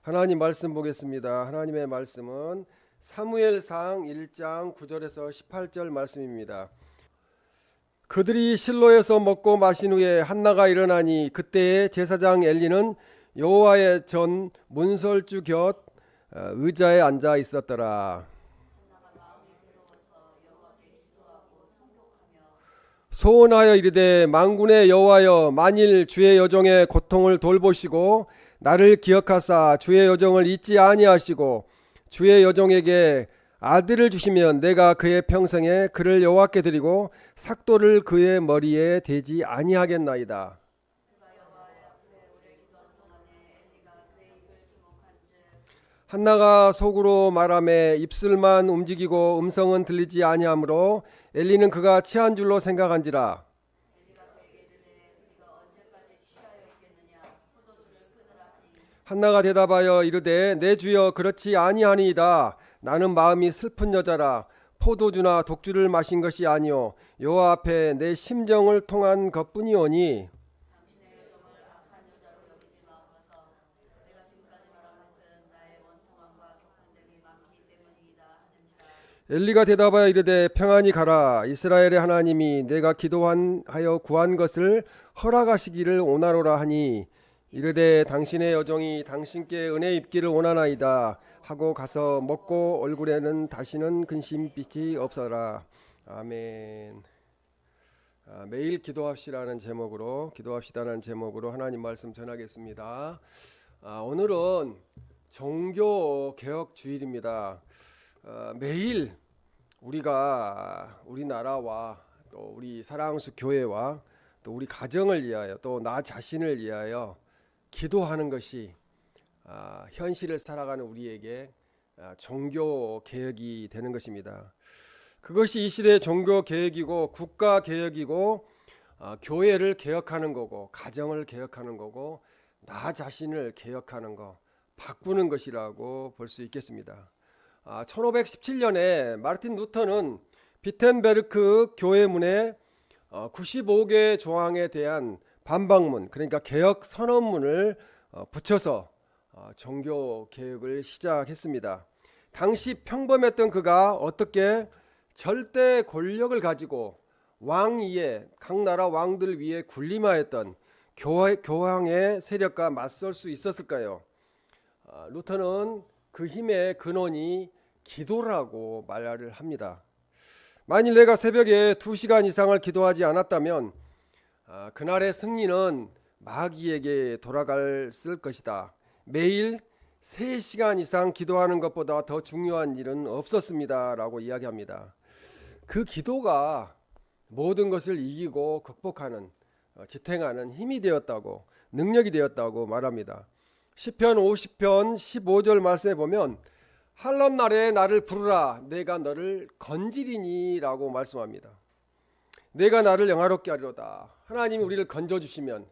하나님 말씀 보겠습니다. 하나님의 말씀은 사무엘상 1장 9절에서 18절 말씀입니다. 그들이 실로에서 먹고 마신 후에 한나가 일어나니 그때에 제사장 엘리는 여호와의 전 문설주 곁 의자에 앉아 있었더라. 소원하여 이르되 만군의 여호와여, 만일 주의 여종의 고통을 돌보시고 나를 기억하사 주의 여종을 잊지 아니하시고 주의 여종에게 아들을 주시면 내가 그의 평생에 그를 여호와께 드리고 삭도를 그의 머리에 대지 아니하겠나이다. 한나가 속으로 말하매 입술만 움직이고 음성은 들리지 아니하므로 엘리는 그가 취한 줄로 생각한지라. 한나가 대답하여 이르되 내 주여 그렇지 아니하니이다. 나는 마음이 슬픈 여자라. 포도주나 독주를 마신 것이 아니요 여호와 앞에 내 심정을 통한 것뿐이오니. 엘리가 대답하여 이르되 평안히 가라. 이스라엘의 하나님이 내가 기도하여 구한 것을 허락하시기를 원하노라 하니 이르되 당신의 여종이 당신께 은혜 입기를 원하나이다 하고 가서 먹고 얼굴에는 다시는 근심빛이 없어라. 아멘. 매일 기도합시다는 제목으로 하나님 말씀 전하겠습니다. 오늘은 종교 개혁 주일입니다. 매일 우리가 우리나라와 또 우리 사랑수 교회와 또 우리 가정을 위하여 또 나 자신을 위하여 기도하는 것이 현실을 살아가는 우리에게 종교 개혁이 되는 것입니다. 그것이 이 시대의 종교 개혁이고 국가 개혁이고 교회를 개혁하는 거고 가정을 개혁하는 거고 나 자신을 개혁하는 거, 바꾸는 것이라고 볼 수 있겠습니다. 1517년에 마르틴 루터는 비텐베르크 교회 문에 95개 조항에 대한 반박문, 그러니까 개혁 선언문을 붙여서 종교 개혁을 시작했습니다. 당시 평범했던 그가 어떻게 절대 권력을 가지고 왕 위에, 각 나라 왕들 위에 군림하였던 교황의 세력과 맞설 수 있었을까요? 루터는 그 힘의 근원이 기도라고 말을 합니다. 만일 내가 새벽에 2시간 이상을 기도하지 않았다면 그날의 승리는 마귀에게 돌아갔을 것이다. 매일 3시간 이상 기도하는 것보다 더 중요한 일은 없었습니다 라고 이야기합니다. 그 기도가 모든 것을 이기고 극복하는, 지탱하는 힘이 되었다고, 능력이 되었다고 말합니다. 시편 50편 15절 말씀에 보면 한밤날에 나를 부르라 내가 너를 건지리니 라고 말씀합니다. 내가 나를 영화롭게 하리로다. 하나님이 우리를 건져주시면,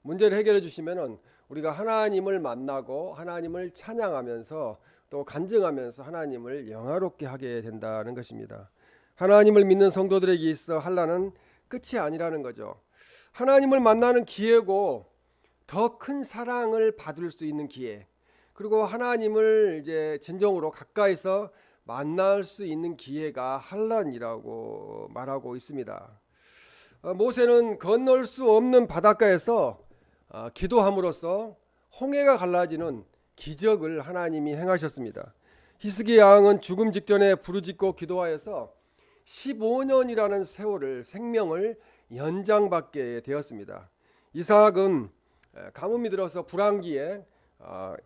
문제를 해결해 주시면 우리가 하나님을 만나고 하나님을 찬양하면서 또 간증하면서 하나님을 영화롭게 하게 된다는 것입니다. 하나님을 믿는 성도들에게 있어 한란은 끝이 아니라는 거죠. 하나님을 만나는 기회고 더 큰 사랑을 받을 수 있는 기회, 그리고 하나님을 이제 진정으로 가까이서 만날 수 있는 기회가 한란이라고 말하고 있습니다. 모세는 건널 수 없는 바닷가에서 기도함으로써 홍해가 갈라지는 기적을 하나님이 행하셨습니다. 히스기야 왕은 죽음 직전에 부르짖고 기도하여서 15년이라는 세월을, 생명을 연장받게 되었습니다. 이삭은 가뭄이 들어서 불황기에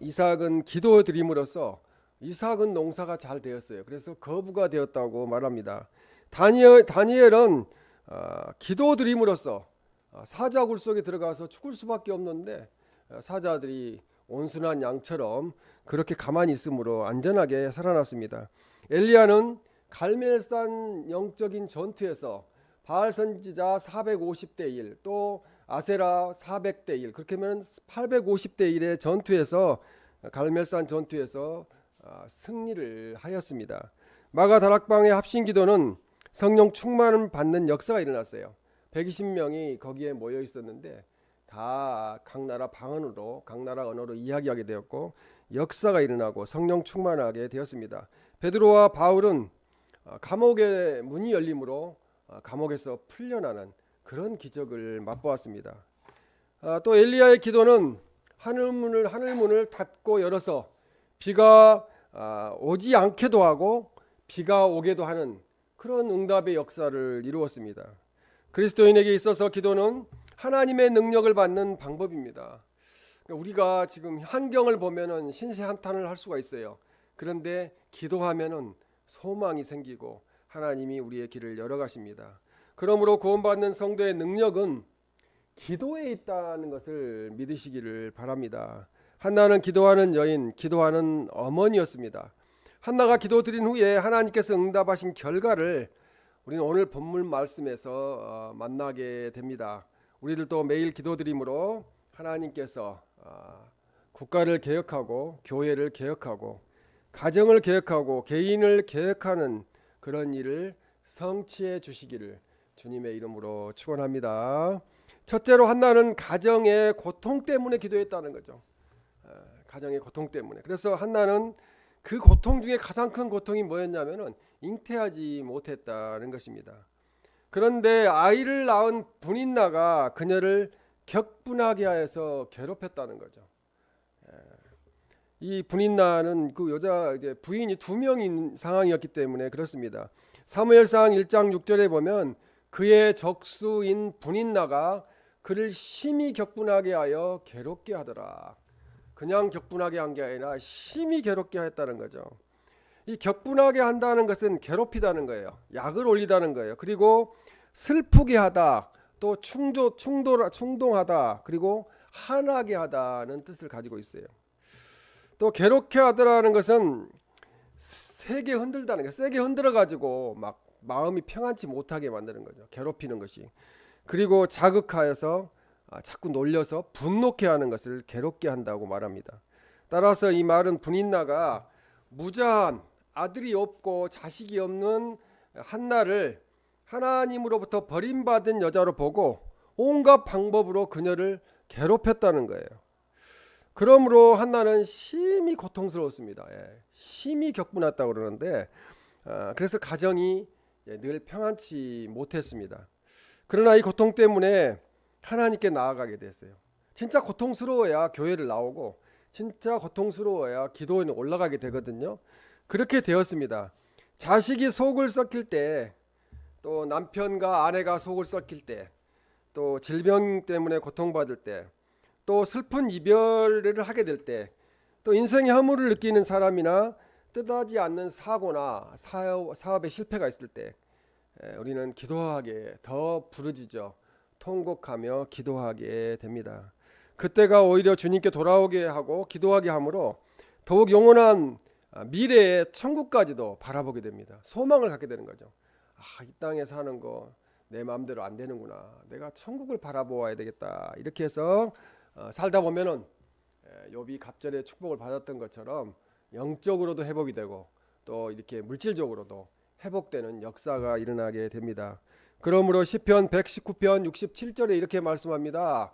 이삭은 기도 드림으로써 이삭은 농사가 잘 되었어요. 그래서 거부가 되었다고 말합니다. 다니엘은 기도 드림으로써 사자 굴 속에 들어가서 죽을 수밖에 없는데 사자들이 온순한 양처럼 그렇게 가만히 있으므로 안전하게 살아났습니다. 엘리야는 갈멜산 영적인 전투에서 바알 선지자 450대 1, 또 아세라 400대 1, 그렇게 하면 850대 1의 전투에서, 갈멜산 전투에서 승리를 하였습니다. 마가 다락방의 합심 기도는 성령 충만을 받는 역사가 일어났어요. 120명이 거기에 모여 있었는데 다 각 나라 방언으로, 각 나라 언어로 이야기하게 되었고 역사가 일어나고 성령 충만하게 되었습니다. 베드로와 바울은 감옥의 문이 열림으로 감옥에서 풀려나는 그런 기적을 맛보았습니다. 또 엘리야의 기도는 하늘문을 닫고 열어서 비가 오지 않게도 하고 비가 오게도 하는 그런 응답의 역사를 이루었습니다. 그리스도인에게 있어서 기도는 하나님의 능력을 받는 방법입니다. 우리가 지금 환경을 보면은 신세한탄을 할 수가 있어요. 그런데 기도하면은 소망이 생기고 하나님이 우리의 길을 열어가십니다. 그러므로 구원받는 성도의 능력은 기도에 있다는 것을 믿으시기를 바랍니다. 한나는 기도하는 여인, 기도하는 어머니였습니다. 한나가 기도드린 후에 하나님께서 응답하신 결과를 우리는 오늘 본문 말씀에서 만나게 됩니다. 우리들도 매일 기도드림으로 하나님께서 국가를 개혁하고 교회를 개혁하고 가정을 개혁하고 개인을 개혁하는 그런 일을 성취해 주시기를 주님의 이름으로 축원합니다. 첫째로 한나는 가정의 고통 때문에 기도했다는 거죠. 가정의 고통 때문에. 그래서 한나는 그 고통 중에 가장 큰 고통이 뭐였냐면은 잉태하지 못했다는 것입니다. 그런데 아이를 낳은 분인나가 그녀를 격분하게 하여서 괴롭혔다는 거죠. 이 분인나는 그 여자 부인이 2명인 상황이었기 때문에 그렇습니다. 사무엘상 1장 6절에 보면 그의 적수인 분인나가 그를 심히 격분하게 하여 괴롭게 하더라. 그냥 격분하게 한 게 아니라 심히 괴롭게 했다는 거죠. 이 격분하게 한다는 것은 괴롭히다는 거예요. 약을 올리다는 거예요. 그리고 슬프게 하다, 또 충동하다, 그리고 화나게 하다는 뜻을 가지고 있어요. 또 괴롭게 하더라는 것은 세게 흔들다는 거예요. 세게 흔들어 가지고 막 마음이 평안치 못하게 만드는 거죠. 괴롭히는 것이. 그리고 자극하여서 자꾸 놀려서 분노케 하는 것을 괴롭게 한다고 말합니다. 따라서 이 말은 분인나가 무자한 아들이 없고 자식이 없는 한나를 하나님으로부터 버림받은 여자로 보고 온갖 방법으로 그녀를 괴롭혔다는 거예요. 그러므로 한나는 심히 고통스러웠습니다. 심히 격분했다고 그러는데 그래서 가정이 늘 평안치 못했습니다. 그러나 이 고통 때문에 하나님께 나아가게 됐어요. 진짜 고통스러워야 교회를 나오고 진짜 고통스러워야 기도에 올라가게 되거든요. 그렇게 되었습니다. 자식이 속을 썩힐 때, 또 남편과 아내가 속을 썩힐 때, 또 질병 때문에 고통받을 때, 또 슬픈 이별을 하게 될 때, 또 인생의 허물을 느끼는 사람이나 뜻하지 않는 사고나 사업의 실패가 있을 때 우리는 기도하게 더 부르짖어 통곡하며 기도하게 됩니다. 그때가 오히려 주님께 돌아오게 하고 기도하게 하므로 더욱 영원한 미래의 천국까지도 바라보게 됩니다. 소망을 갖게 되는 거죠. 이 땅에 사는 거 내 마음대로 안 되는구나. 내가 천국을 바라보아야 되겠다. 이렇게 해서 살다 보면은 욥이 갑절의 축복을 받았던 것처럼 영적으로도 회복이 되고 또 이렇게 물질적으로도 회복되는 역사가 일어나게 됩니다. 그러므로 시편 119편 67절에 이렇게 말씀합니다.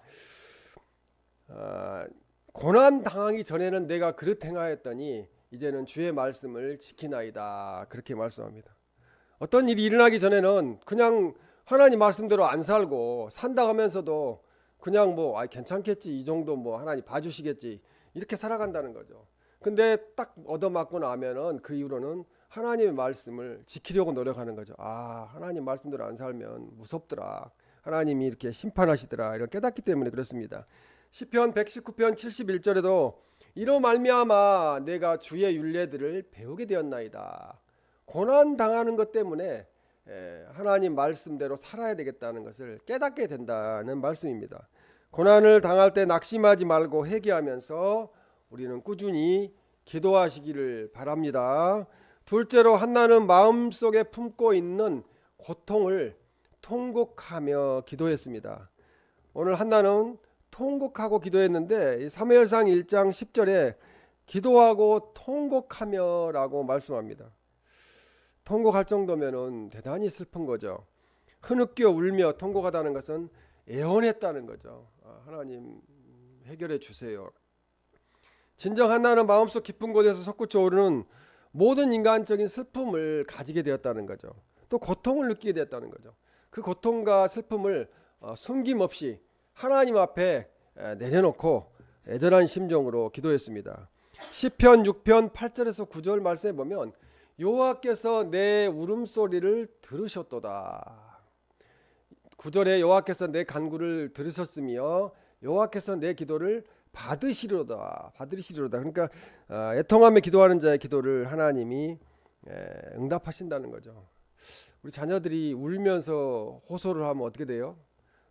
고난 당하기 전에는 내가 그릇 행하였더니 이제는 주의 말씀을 지키나이다. 그렇게 말씀합니다. 어떤 일이 일어나기 전에는 그냥 하나님 말씀대로 안 살고 산다 하면서도 그냥 괜찮겠지, 이 정도 하나님 봐주시겠지, 이렇게 살아간다는 거죠. 근데 딱 얻어맞고 나면은 그 이후로는 하나님의 말씀을 지키려고 노력하는 거죠. 하나님 말씀대로 안 살면 무섭더라, 하나님이 이렇게 심판하시더라, 이런 깨닫기 때문에 그렇습니다. 시편 119편 71절에도 이로 말미암아 내가 주의 율례들을 배우게 되었나이다. 고난 당하는 것 때문에 하나님 말씀대로 살아야 되겠다는 것을 깨닫게 된다는 말씀입니다. 고난을 당할 때 낙심하지 말고 회개하면서 우리는 꾸준히 기도하시기를 바랍니다. 둘째로 한나는 마음속에 품고 있는 고통을 통곡하며 기도했습니다. 오늘 한나는 통곡하고 기도했는데 사무엘상 1장 10절에 기도하고 통곡하며 라고 말씀합니다. 통곡할 정도면은 대단히 슬픈 거죠. 흐느껴 울며 통곡하다는 것은 애원했다는 거죠. 하나님 해결해 주세요. 진정 한나는 마음속 깊은 곳에서 솟구쳐 오르는 모든 인간적인 슬픔을 가지게 되었다는 거죠. 또 고통을 느끼게 되었다는 거죠. 그 고통과 슬픔을 숨김없이 하나님 앞에 내려놓고 애절한 심정으로 기도했습니다. 시편 6편 8절에서 9절 말씀에 보면 여호와께서 내 울음소리를 들으셨도다. 9절에 여호와께서 내 간구를 들으셨으며 여호와께서 내 기도를 받으시리로다. 그러니까 애통하며 기도하는 자의 기도를 하나님이 응답하신다는 거죠. 우리 자녀들이 울면서 호소를 하면 어떻게 돼요?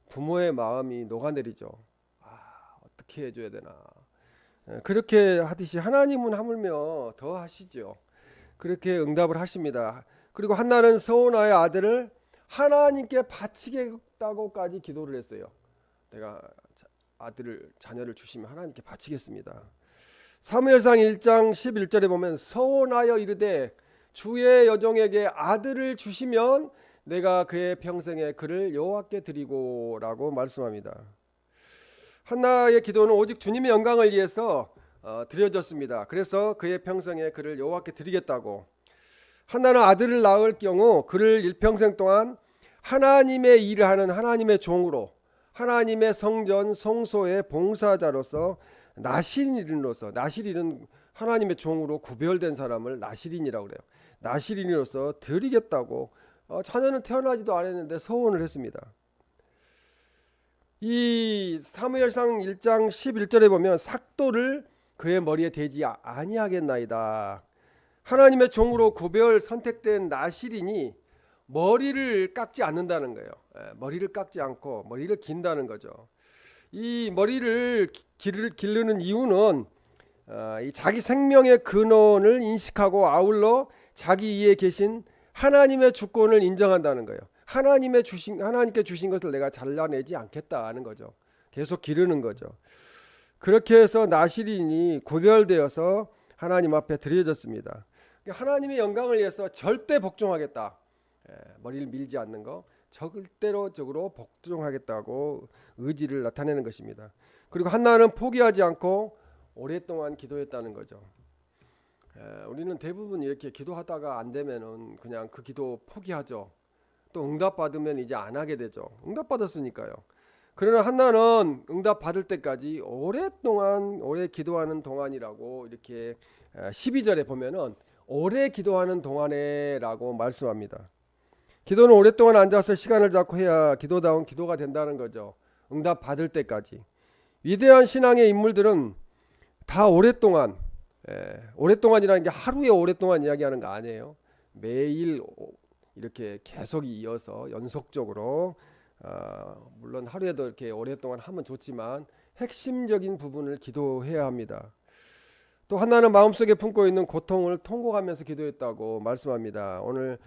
부모의 마음이 녹아내리죠. 어떻게 해줘야 되나. 그렇게 하듯이 하나님은 하물며 더 하시죠. 그렇게 응답을 하십니다. 그리고 한나는 서오나의 아들을 하나님께 바치겠다고까지 기도를 했어요. 내가 자녀를 주시면 하나님께 바치겠습니다. 사무엘상 1장 11절에 보면 서원하여 이르되 주의 여종에게 아들을 주시면 내가 그의 평생에 그를 여호와께 드리고 라고 말씀합니다. 한나의 기도는 오직 주님의 영광을 위해서 드려졌습니다. 그래서 그의 평생에 그를 여호와께 드리겠다고. 한나는 아들을 낳을 경우 그를 일평생 동안 하나님의 일을 하는 하나님의 종으로, 하나님의 성전 성소의 봉사자로서, 나실인은 하나님의 종으로 구별된 사람을 나실인이라고 그래요. 나실인으로서 드리겠다고 자녀는 태어나지도 않았는데 서원을 했습니다. 이 사무엘상 1장 11절에 보면 삭도를 그의 머리에 대지 아니하겠나이다. 하나님의 종으로 구별 선택된 나실인이 머리를 깎지 않는다는 거예요. 머리를 깎지 않고 머리를 긴다는 거죠. 이 머리를 기르는 이유는 이 자기 생명의 근원을 인식하고 아울러 자기 위에 계신 하나님의 주권을 인정한다는 거예요. 하나님께 주신 것을 내가 잘라내지 않겠다는 거죠. 계속 기르는 거죠. 그렇게 해서 나실인이 구별되어서 하나님 앞에 드려졌습니다. 하나님의 영광을 위해서 절대 복종하겠다. 머리를 밀지 않는 거, 절대적으로 복종하겠다고 의지를 나타내는 것입니다. 그리고 한나는 포기하지 않고 오랫동안 기도했다는 거죠. 우리는 대부분 이렇게 기도하다가 안 되면은 그냥 그 기도 포기하죠. 또 응답 받으면 이제 안 하게 되죠. 응답 받았으니까요. 그러나 한나는 응답 받을 때까지 오래 기도하는 동안이라고 이렇게 12절에 보면은 오래 기도하는 동안에라고 말씀합니다. 기도는 오랫동안 앉아서 시간을 잡고 해야 기도다운 기도가 된다는 거죠. 응답 받을 때까지. 위대한 신앙의 인물들은 다 오랫동안이라는 게 하루에 오랫동안 이야기하는 거 아니에요. 매일 이렇게 계속 이어서 연속적으로 물론 하루에도 이렇게 오랫동안 하면 좋지만 핵심적인 부분을 기도해야 합니다. 또 하나는 마음속에 품고 있는 고통을 통곡하면서 기도했다고 말씀합니다. 오늘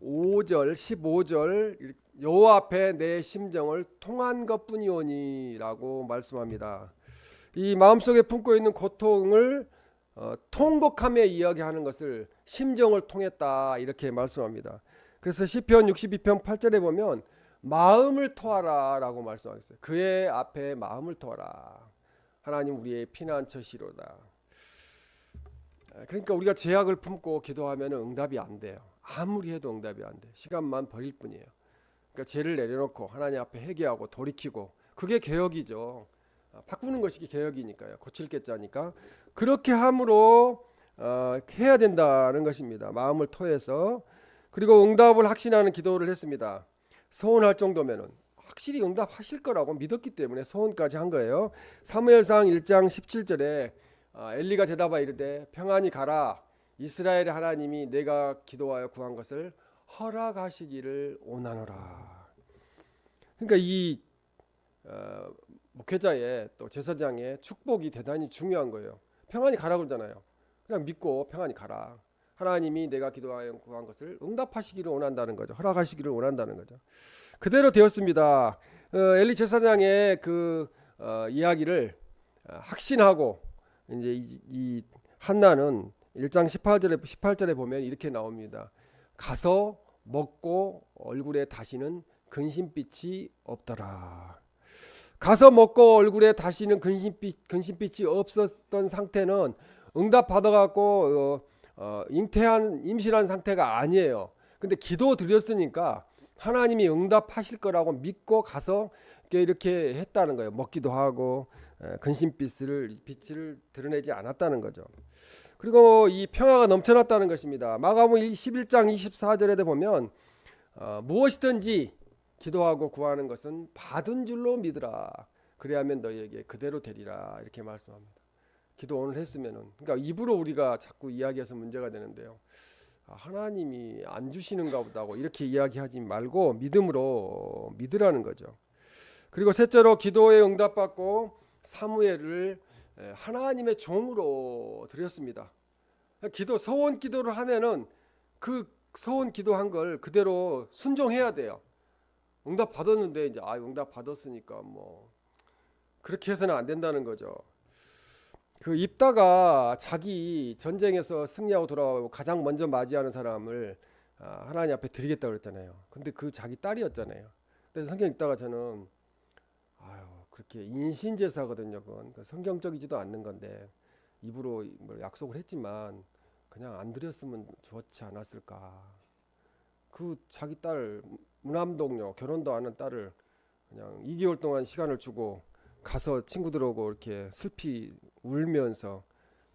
15절 여호와 앞에 내 심정을 통한 것뿐이오니라고 말씀합니다. 이 마음속에 품고 있는 고통을 통곡하며 이야기하는 것을 심정을 통했다 이렇게 말씀합니다. 그래서 시편 62편 8절에 보면 마음을 토하라 라고 말씀하셨어요. 그의 앞에 마음을 토하라. 하나님 우리의 피난처시로다. 그러니까 우리가 제약을 품고 기도하면 응답이 안 돼요. 아무리 해도 응답이 안 돼. 시간만 버릴 뿐이에요. 그러니까 죄를 내려놓고 하나님 앞에 회개하고 돌이키고, 그게 개혁이죠. 바꾸는 것이 개혁이니까요. 고칠 게 짜니까 그렇게 함으로 해야 된다는 것입니다. 마음을 토해서. 그리고 응답을 확신하는 기도를 했습니다. 서원할 정도면은 확실히 응답하실 거라고 믿었기 때문에 서원까지 한 거예요. 사무엘상 1장 17절에 엘리가 대답하여 이르되 평안히 가라. 이스라엘의 하나님이 내가 기도하여 구한 것을 허락하시기를 원하노라. 그러니까 이 목회자의 또 제사장의 축복이 대단히 중요한 거예요. 평안히 가라 그러잖아요. 그냥 믿고 평안히 가라. 하나님이 내가 기도하여 구한 것을 응답하시기를 원한다는 거죠. 허락하시기를 원한다는 거죠. 그대로 되었습니다. 엘리 제사장의 그 이야기를 확신하고 이제 이 한나는 1장 18절에 보면 이렇게 나옵니다. 가서 먹고 얼굴에 다시는 근심빛이 없더라. 가서 먹고 얼굴에 다시는 근심빛이 없었던 상태는 응답 받아갖고 임신한 상태가 아니에요. 근데 기도 드렸으니까 하나님이 응답하실 거라고 믿고 가서 이렇게 했다는 거예요. 먹기도 하고 근심빛을 드러내지 않았다는 거죠. 그리고 이 평화가 넘쳐났다는 것입니다. 마가복음 11장 24절에 보면 무엇이든지 기도하고 구하는 것은 받은 줄로 믿으라. 그래야면 너희에게 그대로 되리라. 이렇게 말씀합니다. 기도 오늘 했으면은, 그러니까 입으로 우리가 자꾸 이야기해서 문제가 되는데요. 하나님이 안 주시는가 보다고 이렇게 이야기하지 말고 믿음으로 믿으라는 거죠. 그리고 셋째로 기도에 응답받고 사무엘을 하나님의 종으로 드렸습니다. 소원 기도를 하면은 그 소원 기도한 걸 그대로 순종해야 돼요. 응답 받았는데 이제 응답 받았으니까 뭐 그렇게 해서는 안 된다는 거죠. 그 입다가 자기 전쟁에서 승리하고 돌아오고 가장 먼저 맞이하는 사람을 하나님 앞에 드리겠다 그랬잖아요. 근데 그 자기 딸이었잖아요. 그래서 성경 읽다가 저는 그렇게 인신제사거든요. 그건 성경적이지도 않는 건데 입으로 약속을 했지만 그냥 안 드렸으면 좋지 않았을까. 그 자기 딸 무남동료 결혼도 안 한 딸을 그냥 2개월 동안 시간을 주고 가서 친구들하고 이렇게 슬피 울면서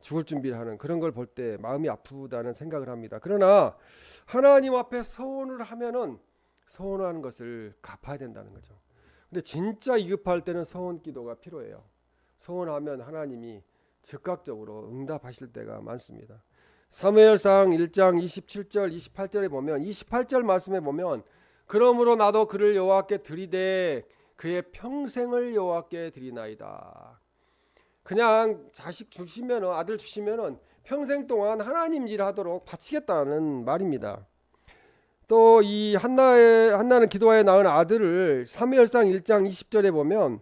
죽을 준비를 하는 그런 걸 볼 때 마음이 아프다는 생각을 합니다. 그러나 하나님 앞에 서원을 하면은 서원하는 것을 갚아야 된다는 거죠. 근데 진짜 위급할 때는 서원 기도가 필요해요. 서원하면 하나님이 즉각적으로 응답하실 때가 많습니다. 사무엘상 1장 27절 28절에 보면 28절 말씀에 보면 그러므로 나도 그를 여호와께 드리되 그의 평생을 여호와께 드리나이다. 그냥 자식 주시면은 아들 주시면은 평생 동안 하나님 일하도록 바치겠다는 말입니다. 또 이 한나는 기도하여 낳은 아들을 사무엘상 1장 20절에 보면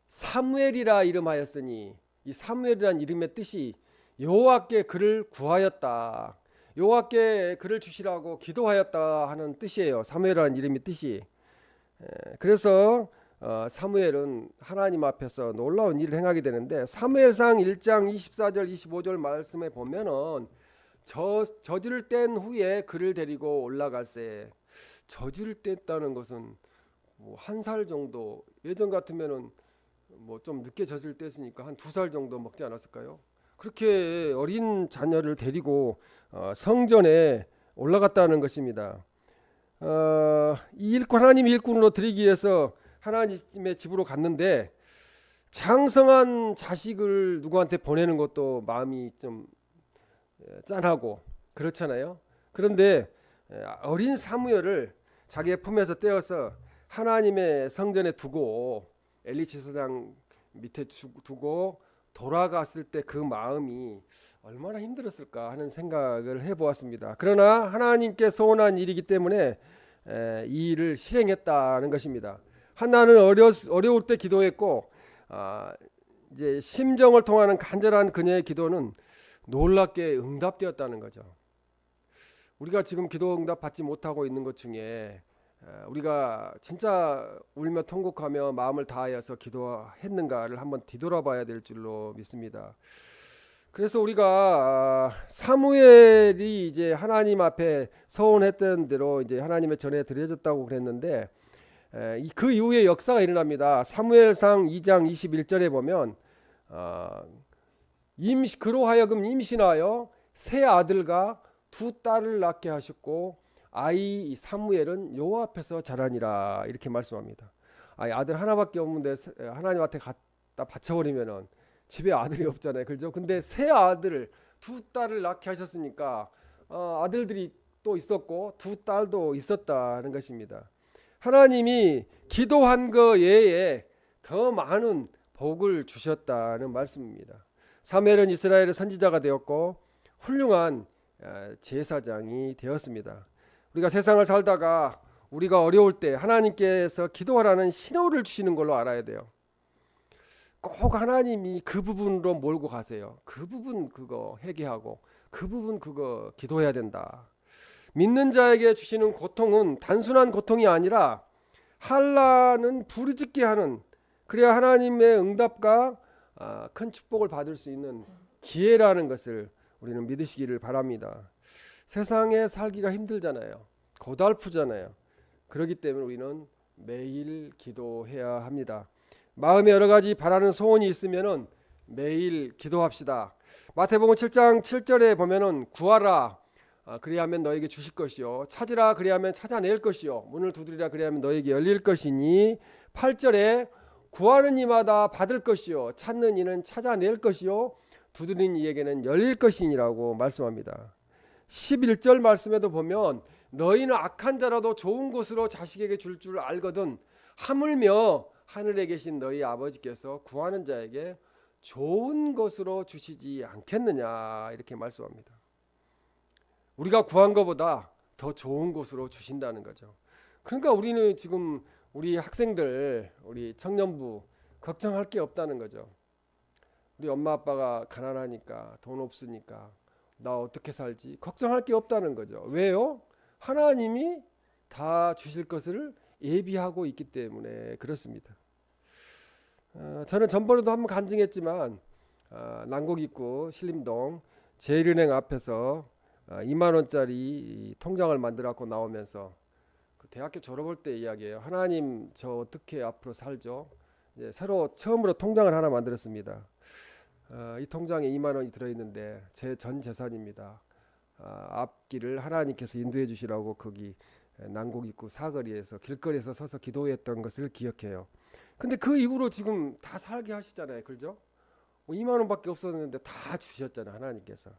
사무엘이라 이름하였으니 이 사무엘이라는 이름의 뜻이 여호와께 그를 구하였다. 여호와께 그를 주시라고 기도하였다 하는 뜻이에요. 사무엘이라는 이름의 뜻이. 그래서 사무엘은 하나님 앞에서 놀라운 일을 행하게 되는데 사무엘상 1장 24절 25절 말씀에 보면은 젖을 뗀 후에 그를 데리고 올라갈세. 젖을 뗐다는 것은 뭐 1살 정도, 예전 같으면은 뭐 좀 늦게 젖을 뗐으니까 한 2살 정도 먹지 않았을까요? 그렇게 어린 자녀를 데리고 성전에 올라갔다는 것입니다. 하나님 일꾼으로 드리기 위해서 하나님의 집으로 갔는데 장성한 자식을 누구한테 보내는 것도 마음이 좀 짠하고 그렇잖아요. 그런데 어린 사무엘을 자기의 품에서 떼어서 하나님의 성전에 두고 엘리 제사장 밑에 두고 돌아갔을 때 그 마음이 얼마나 힘들었을까 하는 생각을 해보았습니다. 그러나 하나님께 소원한 일이기 때문에 이 일을 실행했다는 것입니다. 한나는 어려울 때 기도했고 이제 심정을 통하는 간절한 그녀의 기도는 놀랍게 응답되었다는 거죠. 우리가 지금 기도 응답 받지 못하고 있는 것 중에 우리가 진짜 울며 통곡하며 마음을 다하여서 기도했는가를 한번 뒤돌아봐야 될 줄로 믿습니다. 그래서 우리가 사무엘이 이제 하나님 앞에 서원했던 대로 이제 하나님의 전에 드려졌다고 그랬는데 그 이후에 역사가 일어납니다. 사무엘상 2장 21절에 보면 그로 하여금 임신하여 세 아들과 두 딸을 낳게 하셨고 아이 사무엘은 여호와 앞에서 자라니라 이렇게 말씀합니다. 아들 하나밖에 없는데 하나님한테 갖다 바쳐버리면은 집에 아들이 없잖아요, 그렇죠? 근데 세 아들을 두 딸을 낳게 하셨으니까 아들들이 또 있었고 두 딸도 있었다는 것입니다. 하나님이 기도한 거 외에 더 많은 복을 주셨다는 말씀입니다. 사무엘은 이스라엘의 선지자가 되었고 훌륭한 제사장이 되었습니다. 우리가 세상을 살다가 우리가 어려울 때 하나님께서 기도하라는 신호를 주시는 걸로 알아야 돼요. 꼭 하나님이 그 부분으로 몰고 가세요. 그 부분 그거 회개하고 그 부분 그거 기도해야 된다. 믿는 자에게 주시는 고통은 단순한 고통이 아니라 한란은 부르짖게 하는, 그래야 하나님의 응답과 큰 축복을 받을 수 있는 기회라는 것을 우리는 믿으시기를 바랍니다. 세상에 살기가 힘들잖아요. 고달프잖아요. 그렇기 때문에 우리는 매일 기도해야 합니다. 마음에 여러 가지 바라는 소원이 있으면은 매일 기도합시다. 마태복음 7장 7절에 보면은 구하라 그리하면 너에게 주실 것이요 찾으라 그리하면 찾아낼 것이요 문을 두드리라 그리하면 너에게 열릴 것이니 8절에 구하는 이마다 받을 것이요 찾는 이는 찾아낼 것이요 두드리는 이에게는 열릴 것이니라고 말씀합니다. 11절 말씀에도 보면 너희는 악한 자라도 좋은 것으로 자식에게 줄 줄 알거든 하물며 하늘에 계신 너희 아버지께서 구하는 자에게 좋은 것으로 주시지 않겠느냐 이렇게 말씀합니다. 우리가 구한 것보다 더 좋은 것으로 주신다는 거죠. 그러니까 우리는 지금 우리 학생들, 우리 청년부 걱정할 게 없다는 거죠. 우리 엄마 아빠가 가난하니까 돈 없으니까 나 어떻게 살지 걱정할 게 없다는 거죠. 왜요? 하나님이 다 주실 것을 예비하고 있기 때문에 그렇습니다. 저는 전번에도 한번 간증했지만 난곡 입구 신림동 제일은행 앞에서 2만 원짜리 통장을 만들어 갖고 나오면서 그 대학교 졸업할 때 이야기예요. 하나님 저 어떻게 앞으로 살죠? 이제 새로 처음으로 통장을 하나 만들었습니다. 이 통장에 2만 원이 들어있는데 제 전 재산입니다. 앞길을 하나님께서 인도해 주시라고 거기 난곡 입구 사거리에서 길거리에서 서서 기도했던 것을 기억해요. 근데 그 이후로 지금 다 살게 하시잖아요. 그죠? 2만 원밖에 없었는데 다 주셨잖아요. 하나님께서.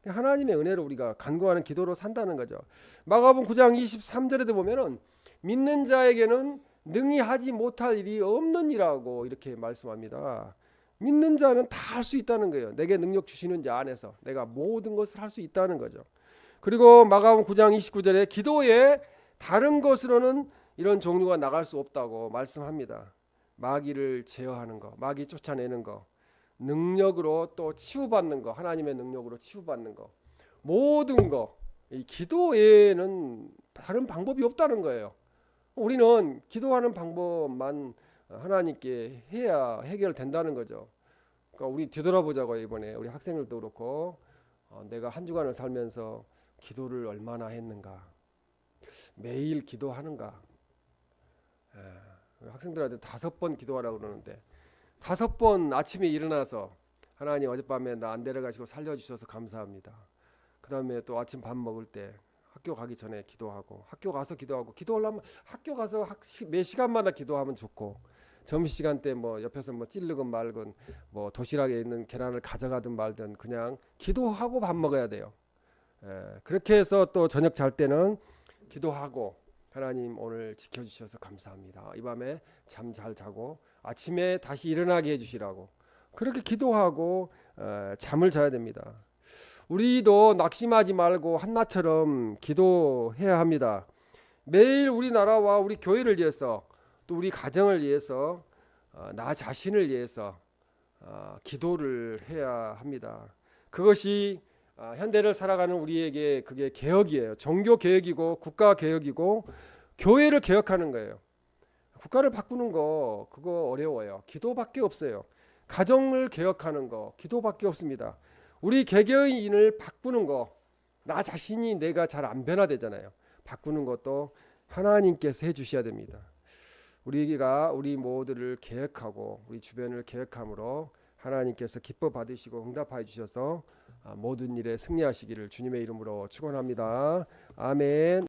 하나님의 은혜로 우리가 간구하는 기도로 산다는 거죠. 마가복음 9장 23절에도 보면은 믿는 자에게는 능히 하지 못할 일이 없느니라고 이렇게 말씀합니다. 믿는 자는 다 할 수 있다는 거예요. 내게 능력 주시는 자 안에서 내가 모든 것을 할 수 있다는 거죠. 그리고 마가복음 9장 29절에 기도에 다른 것으로는 이런 종류가 나갈 수 없다고 말씀합니다. 마귀를 제어하는 거, 마귀 쫓아내는 거, 능력으로 또 치유받는 거, 하나님의 능력으로 치유받는 거, 모든 거, 이 기도 외에는 다른 방법이 없다는 거예요. 우리는 기도하는 방법만 하나님께 해야 해결된다는 거죠. 그러니까 우리 뒤돌아보자고요. 이번에 우리 학생들도 그렇고 내가 한 주간을 살면서 기도를 얼마나 했는가, 매일 기도하는가. 학생들한테 5번 기도하라고 그러는데 5번 아침에 일어나서 하나님 어젯밤에 나 안 데려가시고 살려주셔서 감사합니다. 그 다음에 또 아침 밥 먹을 때 학교 가기 전에 기도하고 학교 가서 기도하고 기도하려면 학교 가서 매 시간마다 기도하면 좋고 점심시간 때 뭐 옆에서 뭐 찌르건 말건 뭐 도시락에 있는 계란을 가져가든 말든 그냥 기도하고 밥 먹어야 돼요. 그렇게 해서 또 저녁 잘 때는 기도하고 하나님 오늘 지켜주셔서 감사합니다. 이 밤에 잠 잘 자고 아침에 다시 일어나게 해주시라고 그렇게 기도하고 잠을 자야 됩니다. 우리도 낙심하지 말고 한나처럼 기도해야 합니다. 매일 우리나라와 우리 교회를 위해서 또 우리 가정을 위해서 나 자신을 위해서 기도를 해야 합니다. 그것이 현대를 살아가는 우리에게 그게 개혁이에요. 종교 개혁이고 국가 개혁이고 교회를 개혁하는 거예요. 국가를 바꾸는 거 그거 어려워요. 기도밖에 없어요. 가정을 개혁하는 거 기도밖에 없습니다. 우리 개개인을 바꾸는 거 나 자신이 내가 잘 안 변화되잖아요. 바꾸는 것도 하나님께서 해주셔야 됩니다. 우리가 우리 모두를 개혁하고 우리 주변을 개혁함으로 하나님께서 기뻐 받으시고 응답하여 주셔서 모든 일에 승리하시기를 주님의 이름으로 축원합니다. 아멘.